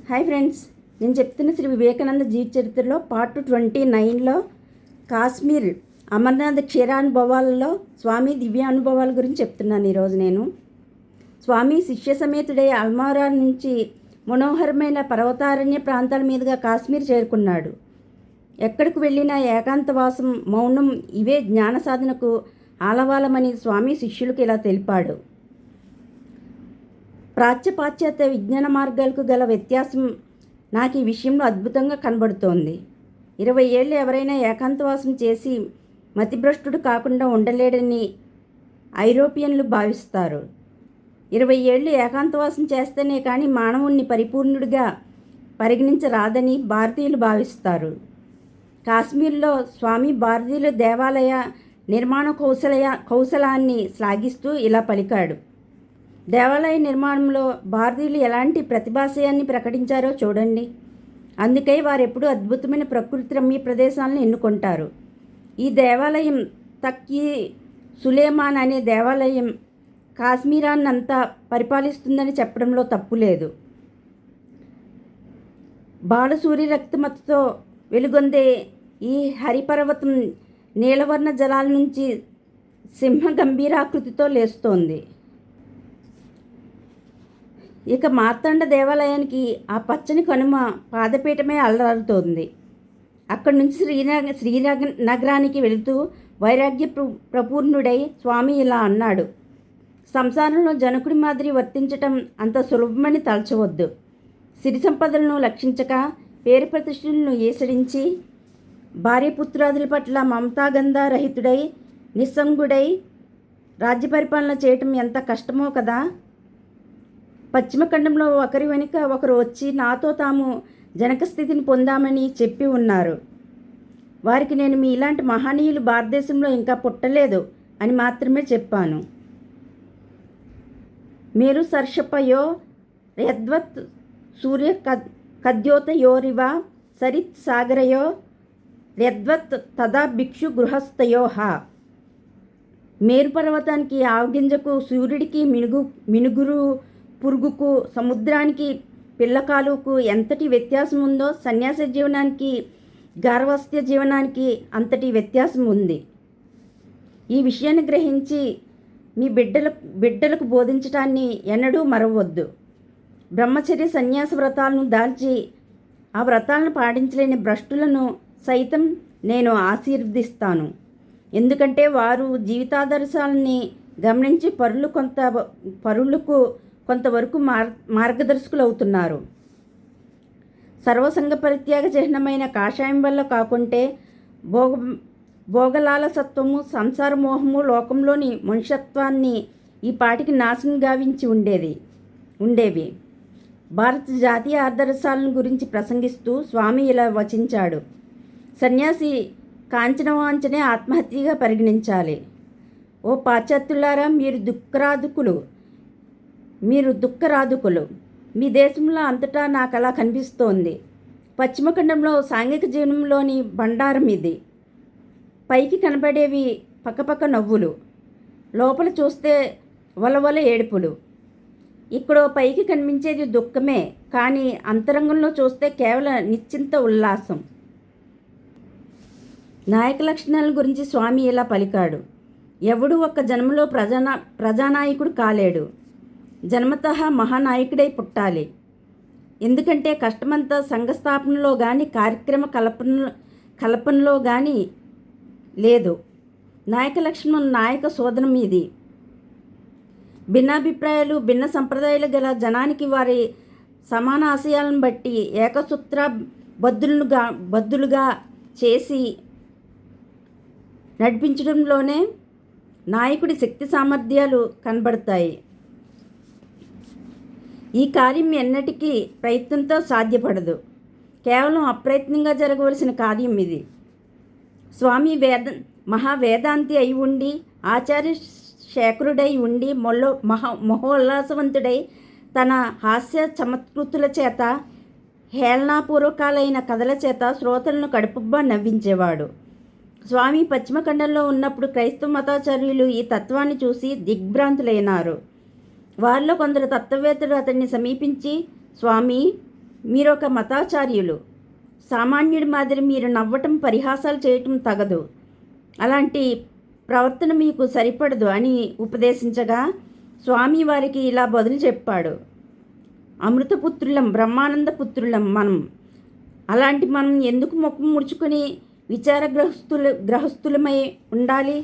Hi friends, నేను చెప్తున్న శ్రీ వివేకానంద జీవిత చరిత్రలో పార్ట్ 29లో కాశ్మీర్ అమర్నాథ్ క్షీరానుభవాలలో స్వామి దివ్యానుభవాల గురించి చెప్తున్నాను. ఈరోజు నేను స్వామి శిష్య సమేతుడై అల్మారా నుంచి మనోహరమైన పర్వతారణ్య ప్రాంతాల మీదుగా కాశ్మీర్ చేరుకున్నాడు. ఎక్కడికి వెళ్ళినా ఏకాంతవాసం, మౌనం ఇవే జ్ఞాన సాధనకు ఆలవాలమని స్వామి శిష్యులకు ఇలా తెలిపాడు. పాశ్చాత్య విజ్ఞాన మార్గాలకు గల వ్యత్యాసం నాకు ఈ విషయంలో అద్భుతంగా కనబడుతోంది. 20 ఏళ్ళు ఎవరైనా ఏకాంతవాసం చేసి మతిభ్రష్టుడు కాకుండా ఉండలేడని ఐరోపియన్లు భావిస్తారు. 20 ఏళ్ళు ఏకాంతవాసం చేస్తేనే కానీ మానవుణ్ణి పరిపూర్ణుడిగా పరిగణించరాదని భారతీయులు భావిస్తారు. కాశ్మీర్లో స్వామి భారతీయుల దేవాలయ నిర్మాణ కౌశలాన్ని శ్లాఘిస్తూ ఇలా పలికాడు. దేవాలయ నిర్మాణంలో భారతీయులు ఎలాంటి ప్రతిభాశయాన్ని ప్రకటించారో చూడండి. అందుకై వారెప్పుడూ అద్భుతమైన ప్రకృతి రమ్య ప్రదేశాలను ఎన్నుకుంటారు. ఈ దేవాలయం తక్కి సులేమాన్ అనే దేవాలయం కాశ్మీరాన్నంతా పరిపాలిస్తుందని చెప్పడంలో తప్పు లేదు. బాలసూర్య రక్తమతతో వెలుగొందే ఈ హరిపర్వతం నీలవర్ణ జలాల నుంచి సింహ గంభీరాకృతితో లేస్తోంది. ఇక మార్తాండ దేవాలయానికి ఆ పచ్చని కనుమ పాదపీఠమే అల్లరారుతోంది. అక్కడి నుంచి శ్రీనగరానికి వెళుతూ వైరాగ్య ప్రపూర్ణుడై స్వామి ఇలా అన్నాడు. సంసారంలో జనకుడి మాదిరి వర్తించటం అంత సులభమని తలచవద్దు. సిరి సంపదలను లక్షించక పేరు ప్రతిష్టలను ఏసడించి భార్యపుత్రాదుల పట్ల మమతాగంధారహితుడై నిస్సంగుడై రాజ్య పరిపాలన చేయటం ఎంత కష్టమో కదా. పశ్చిమ ఖండంలో ఒకరి వెనుక ఒకరు వచ్చి నాతో తాము జనక స్థితిని పొందామని చెప్పి ఉన్నారు. వారికి నేను మీ ఇలాంటి మహనీయులు భారతదేశంలో ఇంకా పుట్టలేదు అని మాత్రమే చెప్పాను. మేరు సర్షపయో యద్వత్ సూర్య కద్యోతయోరివ సరిత్ సాగరయో యద్వత్ తదా భిక్షు గృహస్థయోహ. మేరు పర్వతానికి ఆవగింజకు, సూర్యుడికి మినుగురు పురుగుకు, సముద్రానికి పిల్లకాలుకు ఎంతటి వ్యత్యాసం ఉందో సన్యాస జీవనానికి గార్హస్థ్య జీవనానికి అంతటి వ్యత్యాసం ఉంది. ఈ విషయాన్ని గ్రహించి మీ బిడ్డలకు బోధించటాన్ని ఎన్నడూ మరవద్దు. బ్రహ్మచర్య సన్యాస వ్రతాలను దాల్చి ఆ వ్రతాలను పాటించలేని భ్రష్టులను సైతం నేను ఆశీర్వదిస్తాను. ఎందుకంటే వారు జీవితాదర్శాలని గమనించి పరులకు కొంతవరకు మార్గదర్శకులు అవుతున్నారు. సర్వసంగ పరిత్యాగ చిహ్నమైన కాషాయం వల్ల కాకుంటే భోగలాలసత్వము, సంసార మోహము లోకంలోని మనుష్యత్వాన్ని ఈ పాటికి నాశనం గావించి ఉండేవి. భారత జాతీయ ఆదర్శాలను గురించి ప్రసంగిస్తూ స్వామి ఇలా వచించాడు. సన్యాసి కాంచనవాంచనే ఆత్మహత్యగా పరిగణించాలి. ఓ పాశ్చాత్యులారా, మీరు దుఃఖరాధకులు. మీ దేశంలో అంతటా నాకు అలా కనిపిస్తోంది. పశ్చిమ ఖండంలో సాంఘిక జీవనంలోని బండారం ఇది. పైకి కనబడేవి పక్కపక్క నవ్వులు, లోపల చూస్తే వలవల ఏడుపులు. ఇక్కడ పైకి కనిపించేది దుఃఖమే, కానీ అంతరంగంలో చూస్తే కేవలం నిశ్చింత ఉల్లాసం. నాయక లక్షణాల గురించి స్వామి ఇలా పలికాడు. ఎవడు ఒక్క జన్మలో ప్రజానాయకుడు కాలేడు. జన్మతః మహానాయకుడై పుట్టాలి. ఎందుకంటే కష్టమంతా సంఘస్థాపనలో కానీ కార్యక్రమ కల్పనలో కానీ లేదు. నాయక లక్షణం నాయక శోధనం ఇది. భిన్నాభిప్రాయాలు, భిన్న సంప్రదాయాలు గల జనానికి వారి సమాన ఆశయాలను బట్టి ఏకసూత్ర బద్దులుగా చేసి నడిపించడంలోనే నాయకుడి శక్తి సామర్థ్యాలు కనబడతాయి. ఈ కార్యం ఎన్నటికీ ప్రయత్నంతో సాధ్యపడదు. కేవలం అప్రయత్నంగా జరగవలసిన కార్యం ఇది. స్వామి మహావేదాంతి అయి ఉండి, ఆచార్య శేఖరుడై ఉండి, మహోల్లాసవంతుడై తన హాస్య చమత్కృతుల చేత, హేళనాపూర్వకాలైన కథల చేత శ్రోతలను కడుపుబ్బా నవ్వించేవాడు. స్వామి పశ్చిమ ఖండంలో ఉన్నప్పుడు క్రైస్తవ మతాచార్యులు ఈ తత్వాన్ని చూసి దిగ్భ్రాంతులైనారు. వారిలో కొందరు తత్వవేత్తలు అతన్ని సమీపించి, స్వామి, మీరొక మతాచార్యులు. సామాన్యుడి మాదిరి మీరు నవ్వటం, పరిహాసాలు చేయటం తగదు. అలాంటి ప్రవర్తన మీకు సరిపడదు అని ఉపదేశించగా స్వామి వారికి ఇలా బదులు చెప్పాడు. అమృతపుత్రులం, బ్రహ్మానంద పుత్రులం మనం. అలాంటి మనం ఎందుకు ముఖం ముడుచుకొని గ్రహస్థులమై ఉండాలి?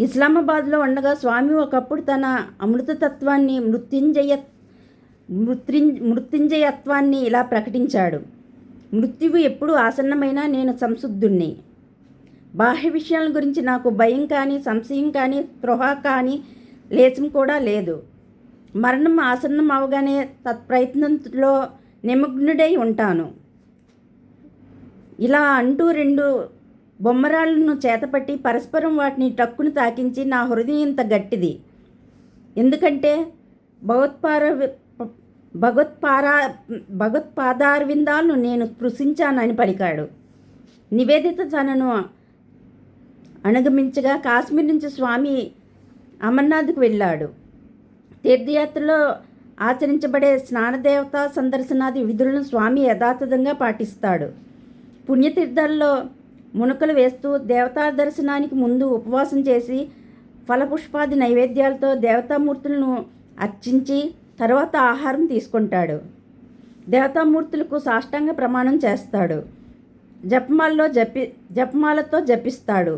ఇస్లామాబాద్లో ఉండగా స్వామి ఒకప్పుడు తన అమృతతత్వాన్ని, మృత్యుంజయత్వాన్ని ఇలా ప్రకటించాడు. మృత్యువు ఎప్పుడు ఆసన్నమైనా నేను సంశుద్ధుణ్ణి. బాహ్య విషయాల గురించి నాకు భయం కానీ, సంశయం కానీ, స్పృహ కానీ లేచం కూడా లేదు. మరణం ఆసన్నం అవగానే తత్ప్రయత్నంలో నిమగ్నుడై ఉంటాను. ఇలా అంటూ 2 బొమ్మరాళ్ళను చేతపట్టి పరస్పరం వాటిని టక్కును తాకించి, నా హృదయం ఇంత గట్టిది ఎందుకంటే భగవత్పాదారవిందాలను నేను స్పృశించానని పలికాడు. నివేదిత తనను అనుగమించగా కాశ్మీర్ నుంచి స్వామి అమర్నాథ్కు వెళ్ళాడు. తీర్థయాత్రలో ఆచరించబడే స్నానదేవతా సందర్శనాది విధులను స్వామి యథాతథంగా పాటిస్తాడు. పుణ్యతీర్థాల్లో మునకలు వేస్తూ దేవతా దర్శనానికి ముందు ఉపవాసం చేసి ఫలపుష్పాది నైవేద్యాలతో దేవతామూర్తులను అర్చించి తర్వాత ఆహారం తీసుకుంటాడు. దేవతామూర్తులకు సాష్టాంగ ప్రమాణం చేస్తాడు. జపమాలతో జపిస్తాడు.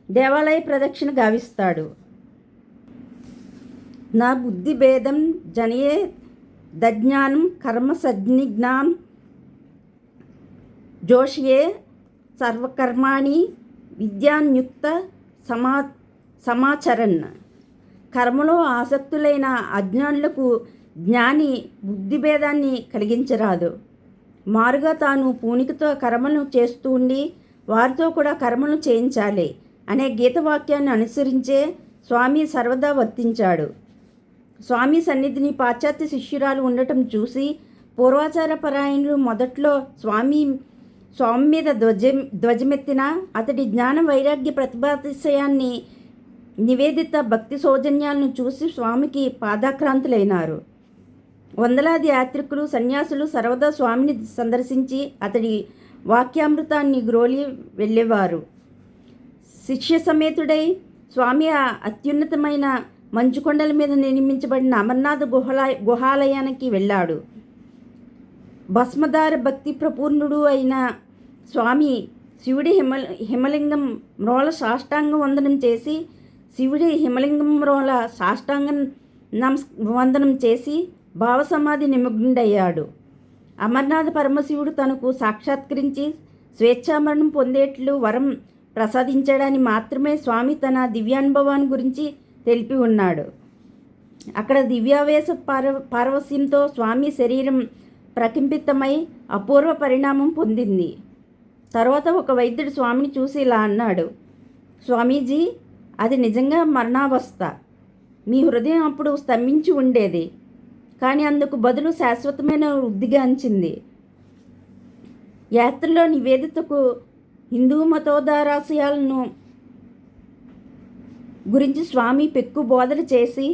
దేవాలయ ప్రదక్షిణ గావిస్తాడు. నా బుద్ధి భేదం జనయే దజ్ఞానం కర్మ సజ్ఞాం జోషియే సర్వకర్మాణి విద్యాన్యుక్త సమాచరన్. కర్మలో ఆసక్తులైన అజ్ఞానులకు జ్ఞాని బుద్ధిభేదాన్ని కలిగించరాదు. మారుగా తాను పూనికతో కర్మలను చేస్తూ ఉండి వారితో కూడా కర్మలను చేయించాలి అనే గీతవాక్యాన్ని అనుసరించే స్వామి సర్వదా వర్తించాడు. స్వామి సన్నిధిని పాశ్చాత్య శిష్యురాలు ఉండటం చూసి పూర్వాచార పరాయణులు మొదట్లో స్వామి మీద ధ్వజమెత్తిన అతడి జ్ఞాన వైరాగ్య ప్రతిభాతిశయాన్ని, నివేదిత భక్తి సౌజన్యాలను చూసి స్వామికి పాదాక్రాంతులైనారు. వందలాది యాత్రికులు, సన్యాసులు సర్వదా స్వామిని సందర్శించి అతడి వాక్యామృతాన్ని గ్రోలి వెళ్ళేవారు. శిష్య సమేతుడై స్వామి ఆ అత్యున్నతమైన మంచుకొండల మీద నిర్మించబడిన అమర్నాథ్ గుహాలయానికి వెళ్ళాడు. భస్మధార భక్తి ప్రపూర్ణుడు అయిన స్వామి శివుడి హిమలింగం మ్రోల సాష్టాంగ వందనం చేసి వందనం చేసి భావసమాధి నిమగ్నుడయ్యాడు. అమర్నాథ పరమశివుడు తనకు సాక్షాత్కరించి స్వేచ్ఛామరణం పొందేట్లు వరం ప్రసాదించడాన్ని మాత్రమే స్వామి తన దివ్యానుభవాన్ని గురించి తెలిపి ఉన్నాడు. అక్కడ దివ్యావేశ పారవస్యంతో స్వామి శరీరం ప్రకంపితమై అపూర్వ పరిణామం పొందింది. తర్వాత ఒక వైద్యుడు స్వామిని చూసి ఇలా అన్నాడు, స్వామీజీ, అది నిజంగా మరణావస్థ. మీ హృదయం అప్పుడు స్తంభించి ఉండేది, కానీ అందుకు బదులు శాశ్వతమైన వృద్ధిగాంచింది. యాత్రలో నివేదితకు హిందూ మతోదారాశయాలను గురించి స్వామి పెక్కు బోధన చేసి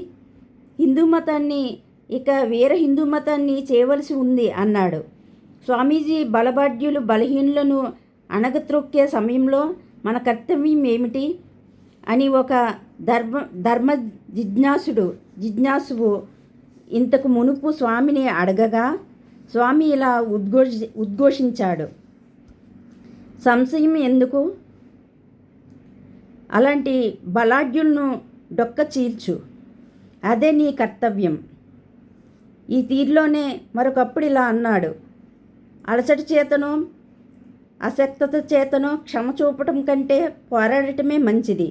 హిందూ మతాన్ని ఇక వేరే హిందూ మతాన్ని చేయవలసి ఉంది అన్నాడు. స్వామీజీ బలబాధ్యులు బలహీనులను అణగత్రొక్కే సమయంలో మన కర్తవ్యం ఏమిటి అని ఒక ధర్మ జిజ్ఞాసువు ఇంతకు మునుపు స్వామిని అడగగా స్వామి ఇలా ఉద్ఘోషించాడు, సంశయం ఎందుకు? అలాంటి బలాఢ్యులను డొక్క చీల్చు, అదే నీ కర్తవ్యం. ఈ తీరులోనే మరొకప్పుడు ఇలా అన్నాడు, అలసట చేతనో అశక్తత చేతనో క్షమ చూపటం కంటే పోరాడటమే మంచిది.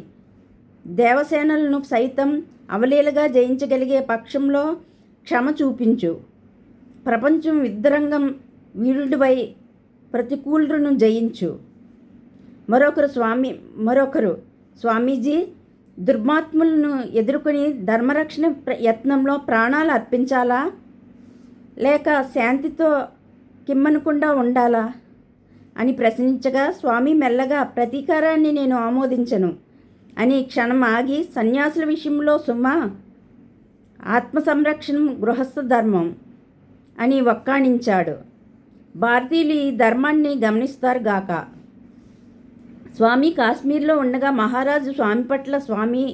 దేవసేనలను సైతం అవలీలగా జయించగలిగే పక్షంలో క్షమ చూపించు. ప్రపంచం యుద్ధరంగం వీరుడివై ప్రతికూలులను జయించు. మరొకరు స్వామీజీ, దుర్మాత్ములను ఎదుర్కొని ధర్మరక్షణ యత్నంలో ప్రాణాలు అర్పించాలా లేక శాంతితో కిమ్మనకుండా ఉండాలా అని ప్రశ్నించగా స్వామి మెల్లగా ప్రతీకారాన్ని నేను ఆమోదించను అని క్షణం ఆగి, సన్యాసుల విషయంలో సుమా, ఆత్మ సంరక్షణం గృహస్థ ధర్మం, అని వక్కాణించాడు. భారతీయులు ఈ ధర్మాన్ని గమనిస్తారు గాక. స్వామి కాశ్మీర్లో ఉండగా మహారాజు స్వామి పట్ల, స్వామి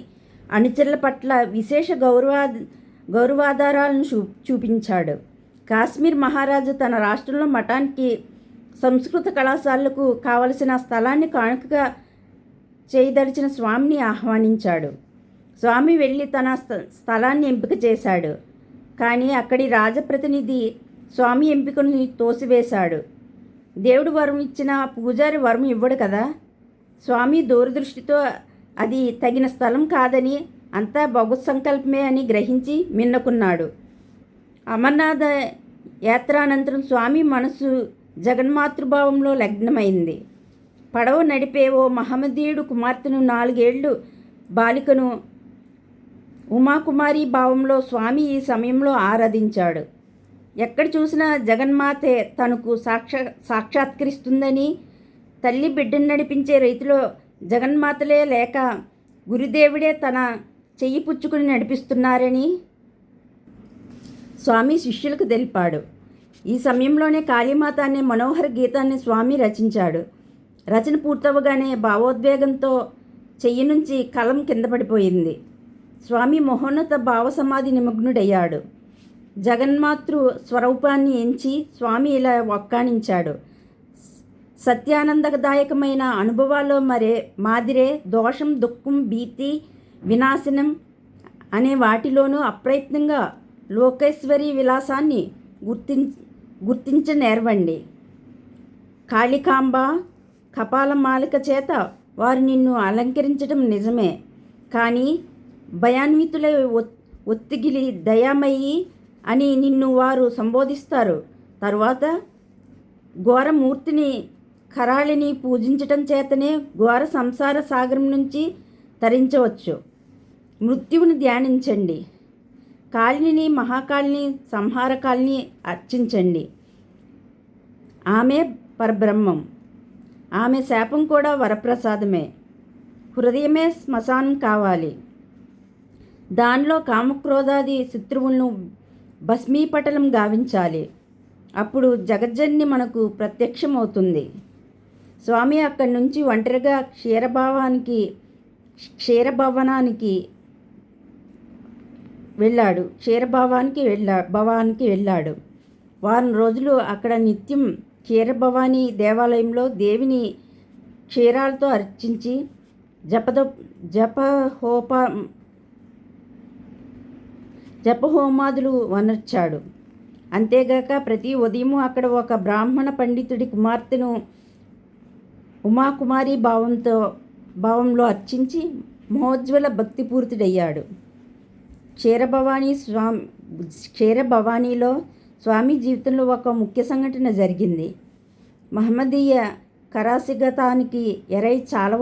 అనుచరుల పట్ల విశేష గౌరవాధారాలను చూపించాడు. కాశ్మీర్ మహారాజు తన రాష్ట్రంలో మఠానికి, సంస్కృత కళాశాలకు కావలసిన స్థలాన్ని కానుకగా చేయదలిచిన స్వామిని ఆహ్వానించాడు. స్వామి వెళ్ళి తన స్థలాన్ని ఎంపిక చేశాడు. కానీ అక్కడి రాజప్రతినిధి స్వామి ఎంపికను తోసివేశాడు. దేవుడు వరం ఇచ్చిన పూజారి వరం ఇవ్వడు కదా. స్వామి దూరదృష్టితో అది తగిన స్థలం కాదని, అంతా భగవత్ సంకల్పమే అని గ్రహించి మిన్నకున్నాడు. అమర్నాథ యాత్రానంతరం స్వామి మనసు జగన్మాతృభావంలో లగ్నమైంది. పడవ నడిపే ఓ మహమ్మదీయుడు కుమార్తెను, 4 ఏళ్ళు బాలికను ఉమాకుమారి భావంలో స్వామి ఈ సమయంలో ఆరాధించాడు. ఎక్కడ చూసినా జగన్మాతే తనకు సాక్షాత్కరిస్తుందని, తల్లి బిడ్డను నడిపించే రీతిలో జగన్మాతలే లేక గురుదేవుడే తన చెయ్యి పుచ్చుకుని నడిపిస్తున్నారని స్వామి శిష్యులకు తెలిపాడు. ఈ సమయంలోనే కాళీమాత అనే మనోహర గీతాన్ని స్వామి రచించాడు. రచన పూర్తవగానే భావోద్వేగంతో చెయ్యి నుంచి కలం కింద పడిపోయింది. స్వామి మహోన్నత భావసమాధి నిమగ్నుడయ్యాడు. జగన్మాతృ స్వరూపాన్ని ఎంచి స్వామి ఇలా వక్కాణించాడు. సత్యానందదాయకమైన అనుభవాల్లో మాదిరే దోషం, దుఃఖం, భీతి, వినాశనం అనే వాటిలోనూ అప్రయత్నంగా లోకేశ్వరి విలాసాన్ని గుర్తించనేర్వండి. కాళికాంబ కపాలమాలిక చేత వారు నిన్ను అలంకరించడం నిజమే, కానీ భయాన్వితులై ఒత్తిగిలి దయామయ్యి అని నిన్ను వారు సంబోధిస్తారు. తరువాత ఘోరమూర్తిని కరాళిని పూజించటం చేతనే ఘోర సంసార సాగరం నుంచి తరించవచ్చు. మృత్యువుని ధ్యానించండి. కాళిని, మహాకాళిని, సంహారకాళిని అర్చించండి. ఆమె పరబ్రహ్మం. ఆమె శాపం కూడా వరప్రసాదమే. హృదయమే శ్మశానం కావాలి. దానిలో కామక్రోధాది శత్రువులను భస్మీపటలం గావించాలి. అప్పుడు జగజ్జన్ని మనకు ప్రత్యక్షమవుతుంది. స్వామి అక్కడి నుంచి ఒంటరిగా క్షీరభవానికి వెళ్ళాడు. వారం రోజులు అక్కడ నిత్యం క్షీరభవాని దేవాలయంలో దేవిని క్షీరాలతో అర్చించి జపహోమాదులు వనర్చాడు. అంతేగాక ప్రతి ఉదయం అక్కడ ఒక బ్రాహ్మణ పండితుడి కుమార్తెను ఉమాకుమారి భావంలో అర్చించి మహోజ్వల భక్తిపూరితుడయ్యాడు. క్షీరభవానీలో స్వామి జీవితంలో ఒక ముఖ్య సంఘటన జరిగింది. మహమ్మదీయ కరాసిగతానికి ఎరై చాలా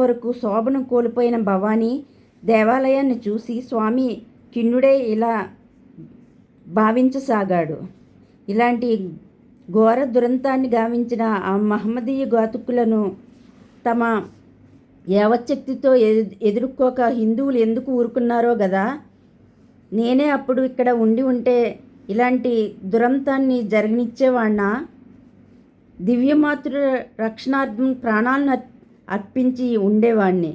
వరకు శోభను కోల్పోయిన భవానీ దేవాలయాన్ని చూసి స్వామి కిన్నుడే ఇలా భావించసాగాడు. ఇలాంటి ఘోర దురంతాన్ని గావించిన ఆ మహమ్మదీయ ఘాతుకులను తమ యావచ్చక్తితో ఎదుర్కోక హిందువులు ఎందుకు ఊరుకున్నారో గదా. నేనే అప్పుడు ఇక్కడ ఉంటే ఇలాంటి దురంతాన్ని జరగనిచ్చేవాణ్ణా? దివ్యమాతృ రక్షణార్థం ప్రాణాలను అర్పించి ఉండేవాణ్ణి.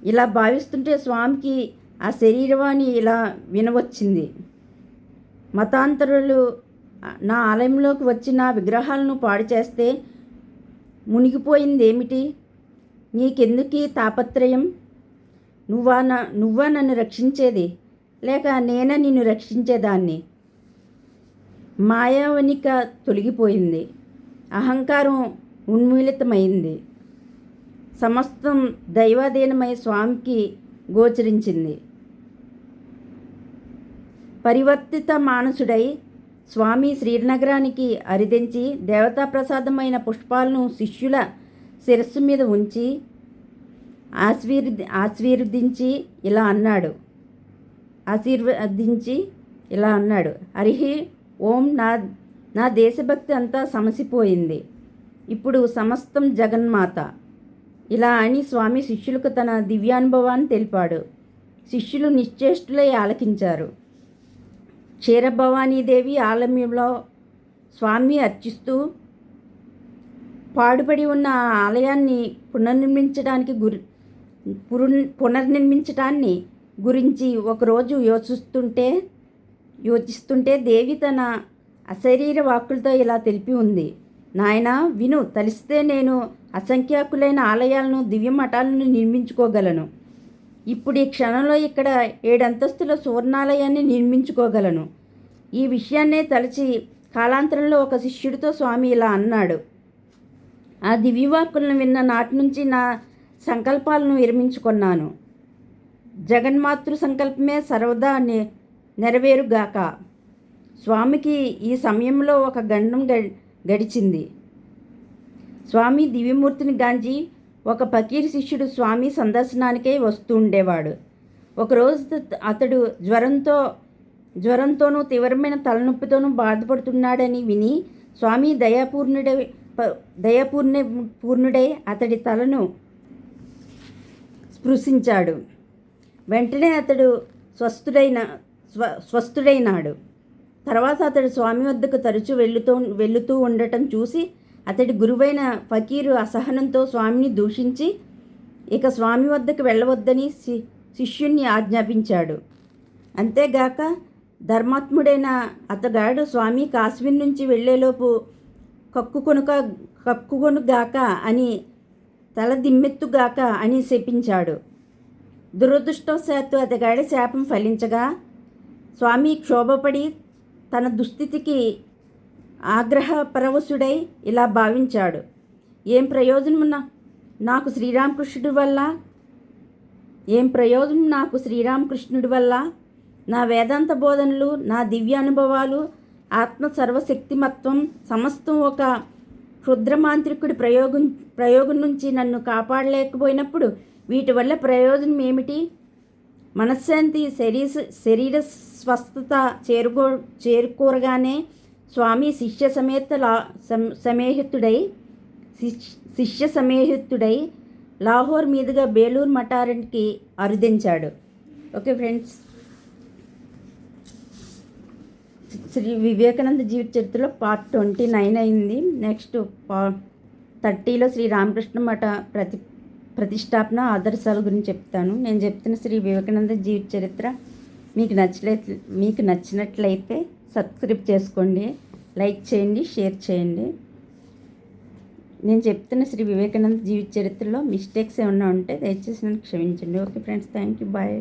ఇలా భావిస్తుంటే స్వామికి ఆ శరీరవాణి ఇలా వినవచ్చింది. మతాంతరులు నా ఆలయంలోకి వచ్చి నా విగ్రహాలను పాడు చేస్తే మునిగిపోయిందేమిటి? నీకెందుకీ తాపత్రయం? నువ్వా నన్ను రక్షించేది, లేక నేనే నిన్ను రక్షించేదాన్ని? మాయావనిక తొలగిపోయింది. అహంకారం ఉన్మూలితమైంది. సమస్తం దైవాధీనమై స్వామికి గోచరించింది. పరివర్తిత మానసుడై స్వామి శ్రీనగరానికి అరిదించి దేవతాప్రసాదమైన పుష్పాలను శిష్యుల శిరస్సు మీద ఉంచి ఆశీర్వదించి ఇలా అన్నాడు. హరిహి ఓం. నా దేశభక్తి అంతా సమసిపోయింది. ఇప్పుడు సమస్తం జగన్మాత. ఇలా అని స్వామి శిష్యులకు తన దివ్యానుభవాన్ని తెలిపాడు. శిష్యులు నిశ్చేష్టులై ఆలకించారు. క్షీరభవానీదేవి ఆలయంలో స్వామి అర్చిస్తూ పాడుపడి ఉన్న ఆ ఆలయాన్ని పునర్నిర్మించడాన్ని గురించి ఒకరోజు యోచిస్తుంటే దేవి తన అశరీర వాక్కులతో ఇలా తెలిపి ఉంది. నాయనా విను, తలిస్తే నేను అసంఖ్యాకులైన ఆలయాలను, దివ్య మఠాలను నిర్మించుకోగలను. ఇప్పుడు ఈ క్షణంలో ఇక్కడ 7 అంతస్తుల సువర్ణాలయాన్ని నిర్మించుకోగలను. ఈ విషయాన్నే తలచి కాలాంతరంలో ఒక శిష్యుడితో స్వామి ఇలా అన్నాడు. ఆ దివ్యవాక్కులను విన్న నాటి నుంచి నా సంకల్పాలను విరమించుకున్నాను. జగన్మాతృ సంకల్పమే సర్వదా నెరవేరుగాక. స్వామికి ఈ సమయంలో ఒక గండం గడిచింది. స్వామి దివ్యమూర్తిని గాంచి ఒక ఫకీర్ శిష్యుడు స్వామి సందర్శనానికై వస్తూ ఉండేవాడు. ఒకరోజు అతడు జ్వరంతోనూ తీవ్రమైన తలనొప్పితోనూ బాధపడుతున్నాడని విని స్వామి దయాపూర్ణుడై అతడి తలను స్పృశించాడు. వెంటనే అతడు స్వస్థుడైనాడు. తర్వాత అతడు స్వామి వద్దకు తరచూ వెళుతూ ఉండటం చూసి అతడి గురువైన ఫకీరు అసహనంతో స్వామిని దూషించి ఇక స్వామి వద్దకు వెళ్ళవద్దని శిష్యుణ్ణి ఆజ్ఞాపించాడు. అంతేగాక ధర్మాత్ముడైన అతగాడు స్వామి కాశ్మీర్ నుంచి వెళ్ళేలోపు కక్కుకొనుగాక అని తలదిమ్మెత్తుగాక అని శపించాడు. దురదృష్టవశాత్తు అతగాడి శాపం ఫలించగా స్వామి క్షోభపడి తన దుస్థితికి ఆగ్రహపరవశుడై ఇలా భావించాడు. ఏం ప్రయోజనం నాకు శ్రీరామకృష్ణుడి వల్ల? నా వేదాంత బోధనలు, నా దివ్య అనుభవాలు, ఆత్మ సర్వశక్తిమత్వం సమస్తం ఒక క్షుద్రమాంత్రికుడి ప్రయోగం నుంచి నన్ను కాపాడలేకపోయినప్పుడు వీటి వల్ల ప్రయోజనం ఏమిటి? మనశ్శాంతి, శరీర స్వస్థత చేరుకోరగానే స్వామి శిష్య సమేహితుడై లాహోర్ మీదుగా బేలూరు మఠానికి అరుదించాడు. ఓకే ఫ్రెండ్స్, శ్రీ వివేకానంద జీవిత చరిత్రలో పార్ట్ 29 అయింది. నెక్స్ట్ 30లో శ్రీ రామకృష్ణ మఠ ప్రతిష్టాపన ఆదర్శాల గురించి చెప్తాను. నేను చెప్తున్న శ్రీ వివేకానంద జీవిత చరిత్ర మీకు నచ్చినట్లయితే సబ్స్క్రైబ్ చేసుకోండి, లైక్ చేయండి, షేర్ చేయండి. నేను చెప్తున్న శ్రీ వివేకానంద జీవిత చరిత్రలో మిస్టేక్స్ ఏమన్నా ఉంటే దయచేసి నన్ను క్షమించండి. Okay friends, thank you, bye.